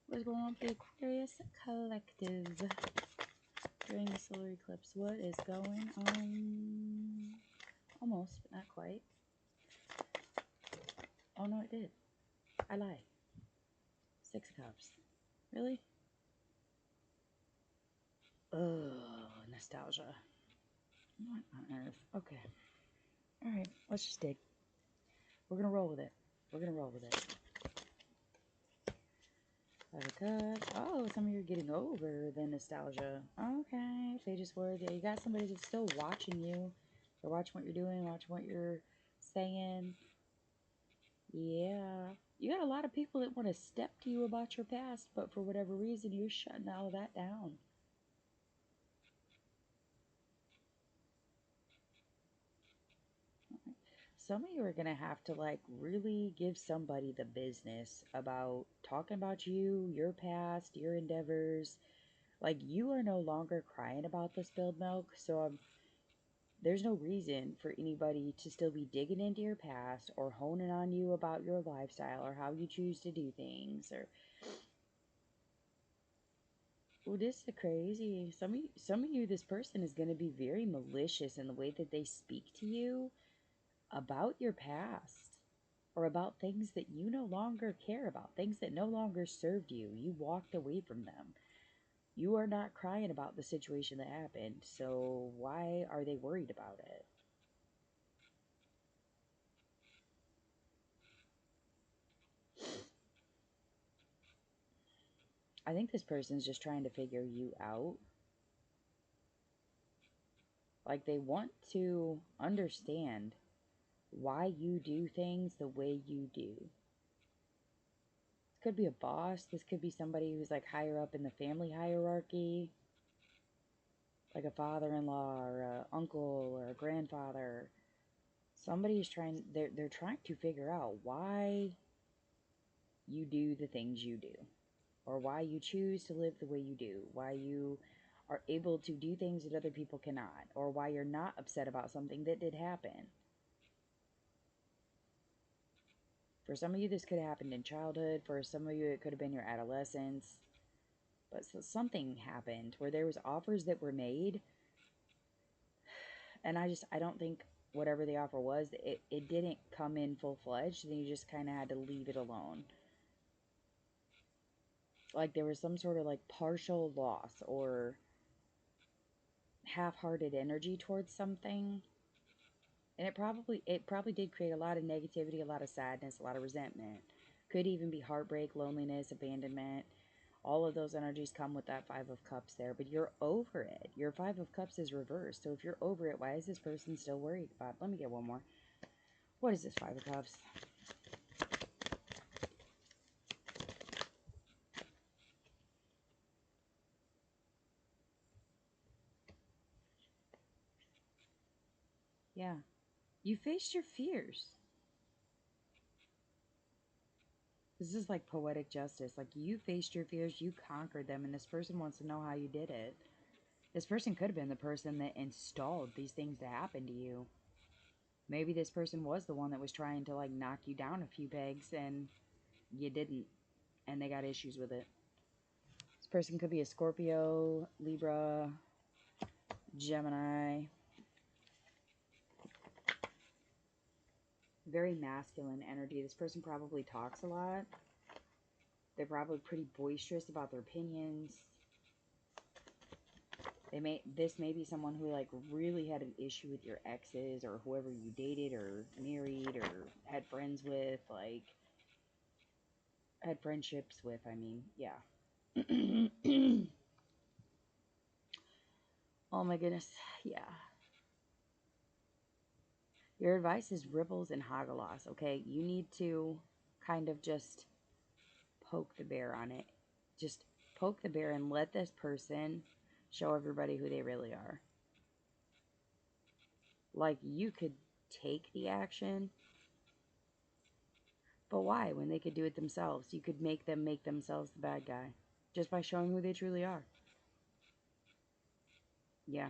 What's going on for the Aquarius collective during the solar eclipse? What is going on? Almost, but not quite. Oh, no, it did. I lied. 6 of Cups. Really? Ugh, nostalgia. What on earth? Okay. Alright, let's just dig. We're gonna roll with it. We're gonna roll with it. 5 of Cups. Oh, some of you are getting over the nostalgia. Okay. Page of Swords. Yeah, you got somebody that's still watching you. They're watching what you're doing, watching what you're saying. Yeah. You got a lot of people that want to step to you about your past, but for whatever reason, you're shutting all of that down. Some of you are going to have to, like, really give somebody the business about talking about you, your past, your endeavors. Like, you are no longer crying about the spilled milk, so there's no reason for anybody to still be digging into your past or honing on you about your lifestyle or how you choose to do things. Or, well, this is crazy. Some of you, this person is going to be very malicious in the way that they speak to you about your past. Or about things that you no longer care about, things that no longer served you. You walked away from them. You are not crying about the situation that happened, so why are they worried about it? I think this person's just trying to figure you out. Like, they want to understand why you do things the way you do. This could be a boss. This could be somebody who's, like, higher up in the family hierarchy. Like a father-in-law or an uncle or a grandfather. Somebody's trying, they're trying to figure out why you do the things you do, or why you choose to live the way you do, why you are able to do things that other people cannot, or why you're not upset about something that did happen. For some of you, this could have happened in childhood. For some of you, it could have been your adolescence. But so something happened where there was offers that were made, and I don't think whatever the offer was, it didn't come in full-fledged, then you just kind of had to leave it alone. Like there was some sort of like partial loss or half-hearted energy towards something. And it probably did create a lot of negativity, a lot of sadness, a lot of resentment. Could even be heartbreak, loneliness, abandonment. All of those energies come with that 5 of Cups there, but you're over it. Your 5 of Cups is reversed. So if you're over it, why is this person still worried about it? Let me get one more. What is this 5 of Cups? Yeah. You faced your fears. This is like poetic justice. Like you faced your fears, you conquered them, and this person wants to know how you did it. This person could have been the person that installed these things to happen to you. Maybe this person was the one that was trying to like knock you down a few pegs and you didn't, and they got issues with it. This person could be a Scorpio, Libra, Gemini. Very masculine energy. This person probably talks a lot. They're probably pretty boisterous about their opinions. This may be someone who like really had an issue with your exes or whoever you dated or married or had friends with, like had friendships with, I mean, yeah. Oh my goodness, yeah. Your advice is ripples and hagelas, okay? You need to kind of just poke the bear on it. Just poke the bear and let this person show everybody who they really are. Like, you could take the action, but why when they could do it themselves? You could make themselves the bad guy just by showing who they truly are. Yeah.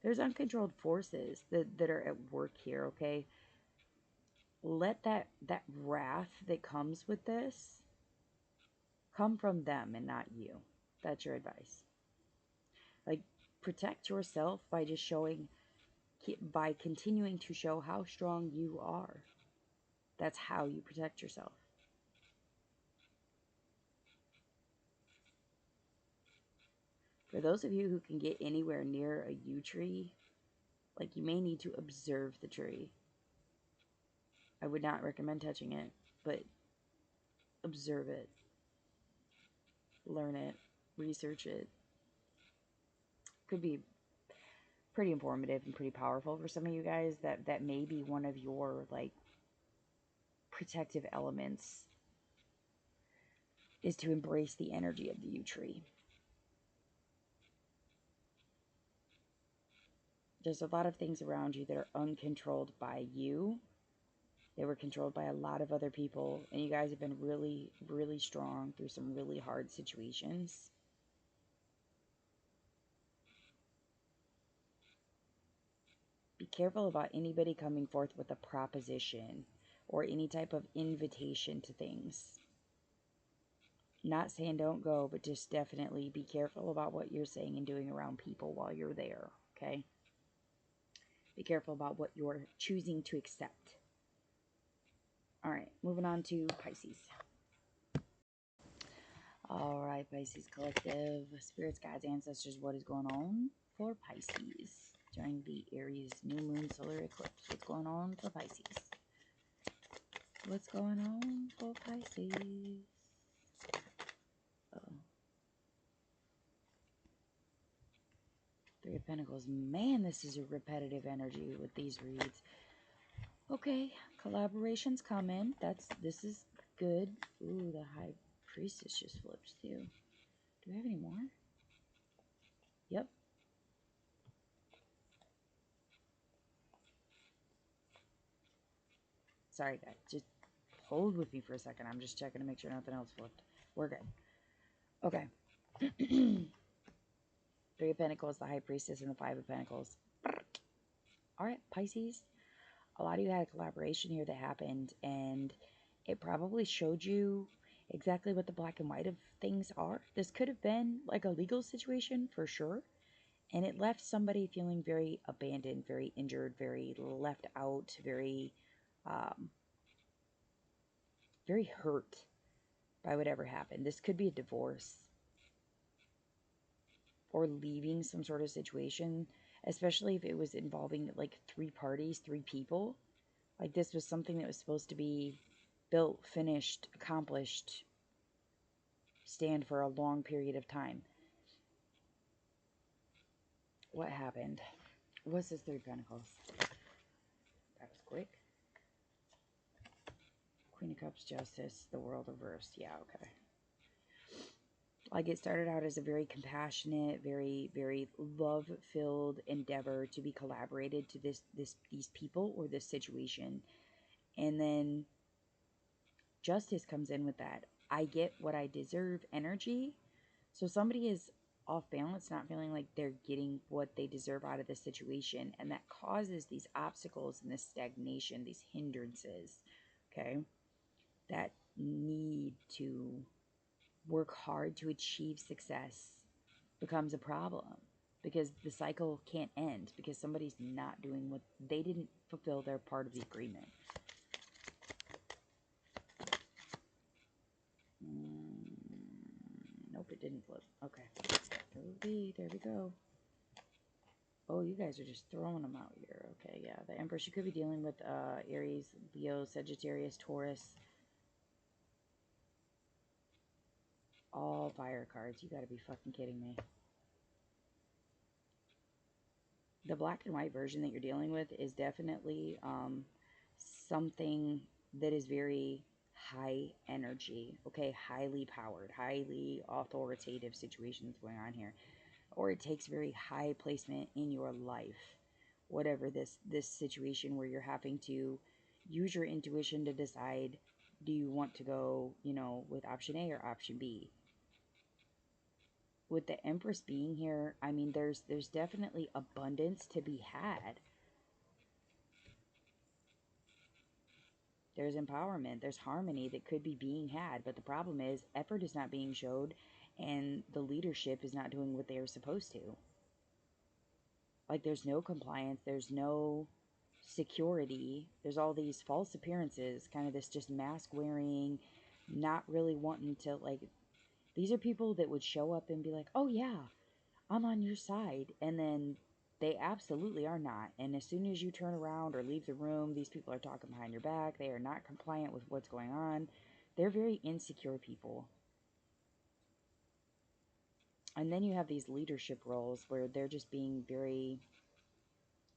There's uncontrolled forces that are at work here, okay? Let that wrath that comes with this come from them and not you. That's your advice. Like, protect yourself by just showing, by continuing to show how strong you are. That's how you protect yourself. For those of you who can get anywhere near a yew tree, like, you may need to observe the tree. I would not recommend touching it, but observe it. Learn it. Research it. Could be pretty informative and pretty powerful for some of you guys. That may be one of your, like, protective elements, is to embrace the energy of the yew tree. There's a lot of things around you that are uncontrolled by you. They were controlled by a lot of other people, and you guys have been really, really strong through some really hard situations. Be careful about anybody coming forth with a proposition or any type of invitation to things. Not saying don't go, but just definitely be careful about what you're saying and doing around people while you're there, okay? Be careful about what you're choosing to accept. All right, moving on to Pisces. All right, Pisces Collective, spirits, guides, ancestors, what is going on for Pisces during the Aries new moon solar eclipse? What's going on for Pisces? What's going on for Pisces? Oh. Three of Pentacles. Man, this is a repetitive energy with these reads. Okay, collaborations come in. This is good. Ooh, the High Priestess just flipped too. Do we have any more? Yep. Sorry, guys. Just hold with me for a second. I'm just checking to make sure nothing else flipped. We're good. Okay. Three of Pentacles, the High Priestess, and the Five of Pentacles. All right, Pisces. A lot of you had a collaboration here that happened, and it probably showed you exactly what the black and white of things are. This could have been like a legal situation for sure, and it left somebody feeling very abandoned, very injured, very left out, very very hurt by whatever happened. This could be a divorce or leaving some sort of situation, especially if it was involving like three parties, three people. Like, this was something that was supposed to be built, finished, accomplished, stand for a long period of time. What happened? What's this Three of Pentacles? That was quick. Queen of Cups, Justice, the World reversed. Yeah, okay. Like, it started out as a very compassionate, very, very love-filled endeavor to be collaborated to these people or this situation. And then Justice comes in with that. I get what I deserve energy. So somebody is off balance, not feeling like they're getting what they deserve out of this situation. And that causes these obstacles and this stagnation, these hindrances, okay, that need to work hard to achieve success becomes a problem because the cycle can't end because somebody's not doing what they didn't fulfill their part of the agreement. Nope, it didn't flip. Okay. There we go. Oh, you guys are just throwing them out here. Okay, yeah. The Empress, you could be dealing with Aries, Leo, Sagittarius, Taurus. All fire cards. You gotta be fucking kidding me. The black and white version that you're dealing with is definitely something that is very high energy, okay? Highly powered, highly authoritative situations going on here. Or it takes very high placement in your life. Whatever this situation where you're having to use your intuition to decide, do you want to go, you know, with option A or option B? With the Empress being here, I mean, there's definitely abundance to be had. There's empowerment, there's harmony that could be being had, but the problem is effort is not being showed and the leadership is not doing what they are supposed to. Like, there's no compliance, there's no security, there's all these false appearances, kind of this just mask wearing, not really wanting to, like, these are people that would show up and be like, oh yeah, I'm on your side, and then they absolutely are not. And as soon as you turn around or leave the room, these people are talking behind your back. They are not compliant with what's going on. They're very insecure people. And then you have these leadership roles where they're just being very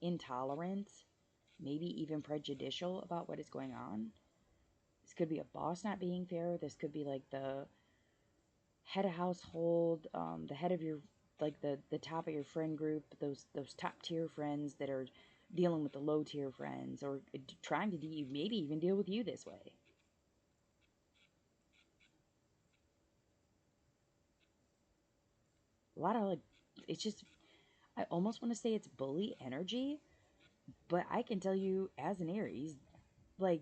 intolerant, maybe even prejudicial about what is going on. This could be a boss not being fair. This could be like the head of household, the head of your, like the top of your friend group, those top tier friends that are dealing with the low tier friends, or trying to maybe even deal with you this way. A lot of, like, it's just, I almost want to say it's bully energy, but I can tell you as an Aries, like,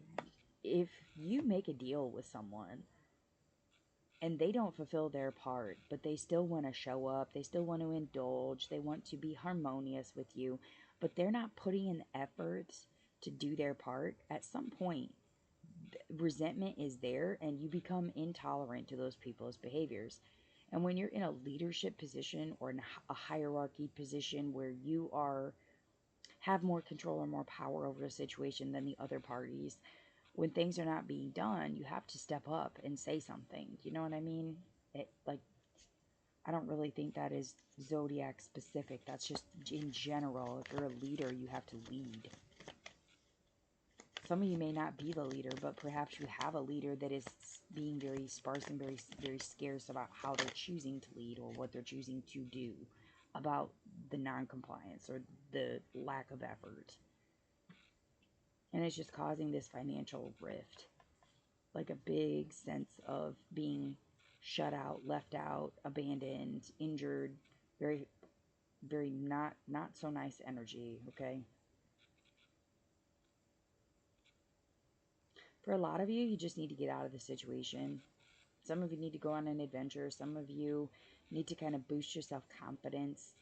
if you make a deal with someone and they don't fulfill their part, but they still want to show up, they still want to indulge, they want to be harmonious with you, but they're not putting in the efforts to do their part, at some point, resentment is there and you become intolerant to those people's behaviors. And when you're in a leadership position or in a hierarchy position where you have more control or more power over a situation than the other parties, when things are not being done, you have to step up and say something. You know what I mean? Like, I don't really think that is zodiac specific. That's just in general. If you're a leader, you have to lead. Some of you may not be the leader, but perhaps you have a leader that is being very sparse and very, very scarce about how they're choosing to lead or what they're choosing to do about the non-compliance or the lack of effort. And it's just causing this financial rift. Like a big sense of being shut out, left out, abandoned, injured, very, very not so nice energy, okay? For a lot of you, you just need to get out of the situation. Some of you need to go on an adventure. Some of you need to kind of boost your self-confidence.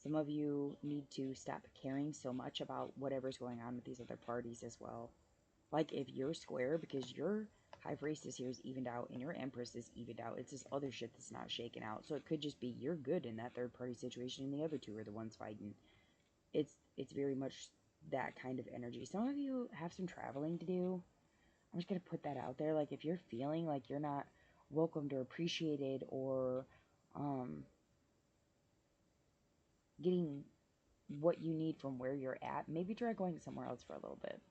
Some of you need to stop caring so much about whatever's going on with these other parties as well. Like, if you're square, because your High Priestess here is evened out and your Empress is evened out, it's this other shit that's not shaken out. So it could just be you're good in that third party situation and the other two are the ones fighting. It's very much that kind of energy. Some of you have some traveling to do. I'm just going to put that out there. Like, if you're feeling like you're not welcomed or appreciated or getting what you need from where you're at, maybe try going somewhere else for a little bit.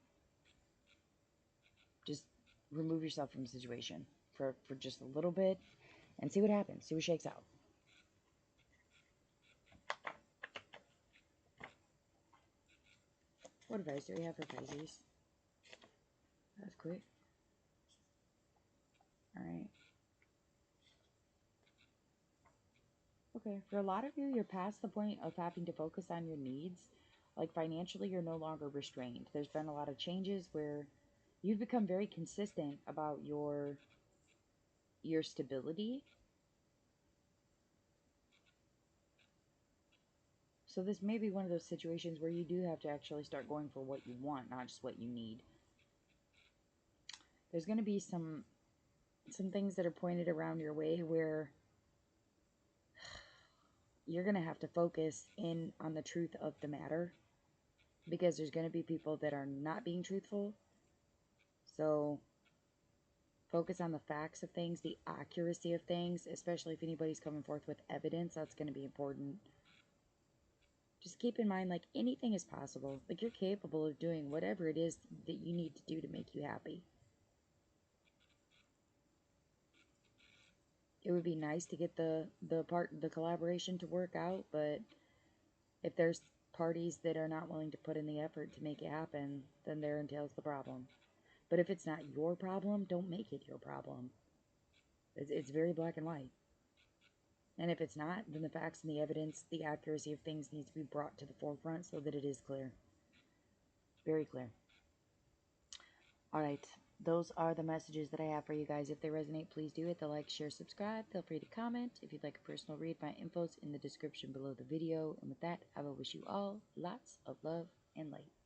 Just remove yourself from the situation for just a little bit and see what happens. See what shakes out. What advice do we have for Pisces? That's quick. Alright. Okay, for a lot of you, you're past the point of having to focus on your needs. Like, financially, you're no longer restrained. There's been a lot of changes where you've become very consistent about your stability. So this may be one of those situations where you do have to actually start going for what you want, not just what you need. There's going to be some things that are pointed around your way where you're going to have to focus in on the truth of the matter, because there's going to be people that are not being truthful. So focus on the facts of things, the accuracy of things, especially if anybody's coming forth with evidence. That's going to be important. Just keep in mind, like, anything is possible. Like, you're capable of doing whatever it is that you need to do to make you happy. It would be nice to get the collaboration to work out, but if there's parties that are not willing to put in the effort to make it happen, then there entails the problem. But if it's not your problem, don't make it your problem. It's very black and white. And if it's not, then the facts and the evidence, the accuracy of things needs to be brought to the forefront so that it is clear. Very clear. Alright, those are the messages that I have for you guys. If they resonate, please do hit the like, share, subscribe. Feel free to comment. If you'd like a personal read, my info's in the description below the video. And with that, I will wish you all lots of love and light.